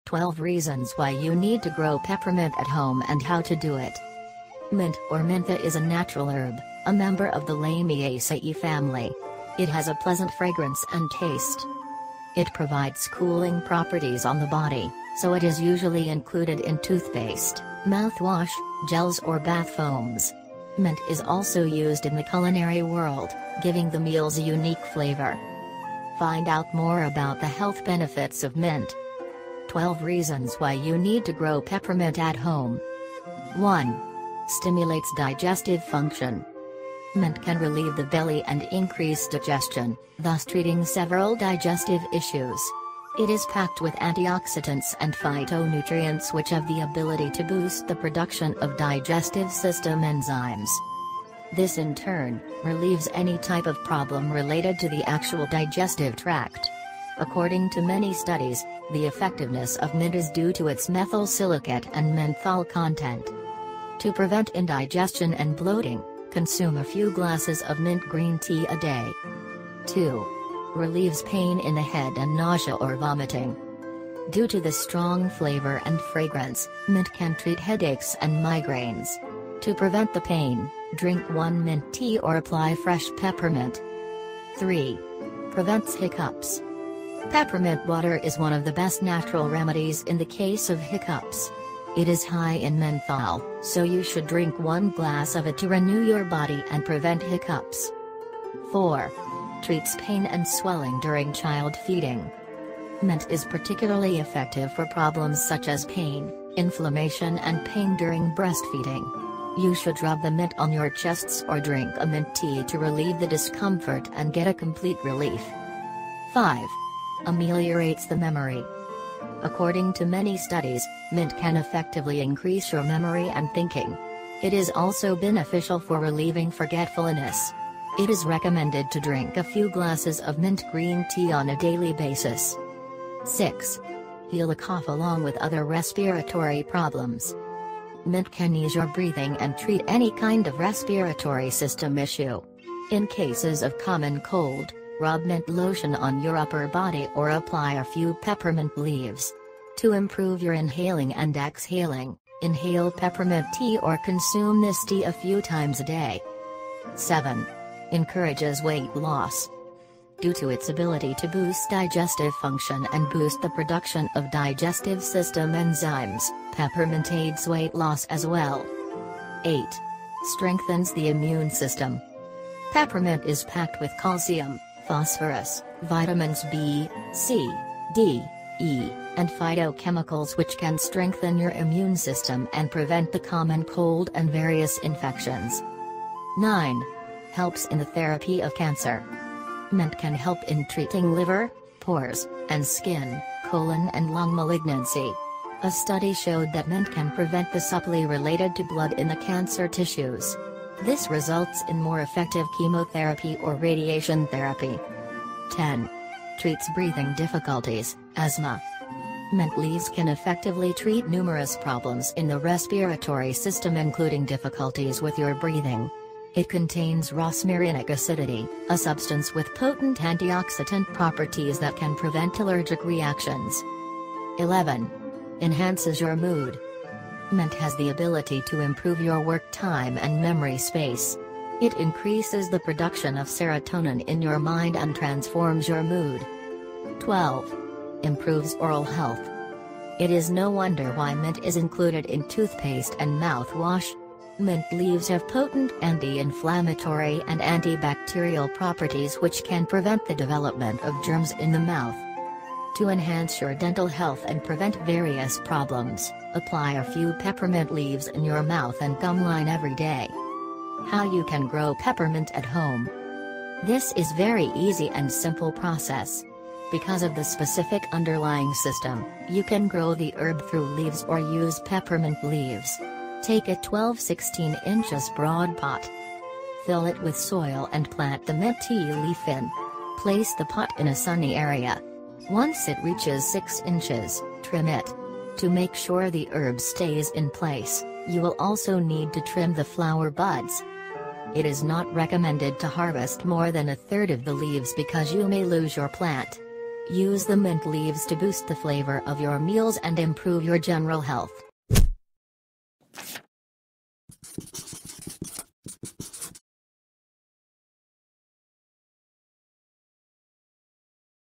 "12 Reasons Why You Need to Grow Peppermint at Home and How to Do It." Mint or mentha is a natural herb, a member of the Lamiaceae family. It has a pleasant fragrance and taste. It provides cooling properties on the body, so it is usually included in toothpaste, mouthwash, gels or bath foams. Mint is also used in the culinary world, giving the meals a unique flavor. Find out more about the health benefits of mint. 12 Reasons Why You Need to Grow Peppermint at Home. 1. Stimulates digestive function. Mint can relieve the belly and increase digestion, thus treating several digestive issues. It is packed with antioxidants and phytonutrients which have the ability to boost the production of digestive system enzymes. This in turn relieves any type of problem related to the actual digestive tract. According to many studies, the effectiveness of mint is due to its methyl silicate and menthol content. To prevent indigestion and bloating, consume a few glasses of mint green tea a day. 2. Relieves pain in the head and nausea or vomiting. Due to the strong flavor and fragrance, mint can treat headaches and migraines. To prevent the pain, drink 1 mint tea or apply fresh peppermint. 3. Prevents hiccups. Peppermint water is one of the best natural remedies in the case of hiccups. It is high in menthol, so you should drink 1 glass of it to renew your body and prevent hiccups. 4. Treats pain and swelling during child feeding. Mint is particularly effective for problems such as pain, inflammation and pain during breastfeeding. You should rub the mint on your chests or drink a mint tea to relieve the discomfort and get a complete relief. 5. Ameliorates the memory. According to many studies, mint can effectively increase your memory and thinking. It is also beneficial for relieving forgetfulness. It is recommended to drink a few glasses of mint green tea on a daily basis. 6. Heal a cough along with other respiratory problems. Mint can ease your breathing and treat any kind of respiratory system issue. In cases of common cold, rub mint lotion on your upper body or apply a few peppermint leaves. To improve your inhaling and exhaling, inhale peppermint tea or consume this tea a few times a day. 7. Encourages weight loss. Due to its ability to boost digestive function and boost the production of digestive system enzymes, peppermint aids weight loss as well. 8. Strengthens the immune system. Peppermint is packed with calcium, phosphorus, vitamins B, C, D, E, and phytochemicals which can strengthen your immune system and prevent the common cold and various infections. 9. Helps in the therapy of cancer. Mint can help in treating liver, pores, and skin, colon and lung malignancy. A study showed that mint can prevent the supply related to blood in the cancer tissues. This results in more effective chemotherapy or radiation therapy. 10. Treats breathing difficulties, asthma. Mint leaves can effectively treat numerous problems in the respiratory system including difficulties with your breathing. It contains rosmarinic acidity, a substance with potent antioxidant properties that can prevent allergic reactions. 11. Enhances your mood. Mint has the ability to improve your work time and memory space. It increases the production of serotonin in your mind and transforms your mood. 12. Improves oral health. It is no wonder why mint is included in toothpaste and mouthwash. Mint leaves have potent anti-inflammatory and antibacterial properties which can prevent the development of germs in the mouth. To enhance your dental health and prevent various problems, apply a few peppermint leaves in your mouth and gum line every day. How you can grow peppermint at home. This is very easy and simple process. Because of the specific underlying system, you can grow the herb through leaves or use peppermint leaves. Take a 12-16 inches broad pot. Fill it with soil and plant the mint tea leaf in. Place the pot in a sunny area. Once it reaches 6 inches, trim it. To make sure the herb stays in place, you will also need to trim the flower buds. It is not recommended to harvest more than a third of the leaves because you may lose your plant. Use the mint leaves to boost the flavor of your meals and improve your general health.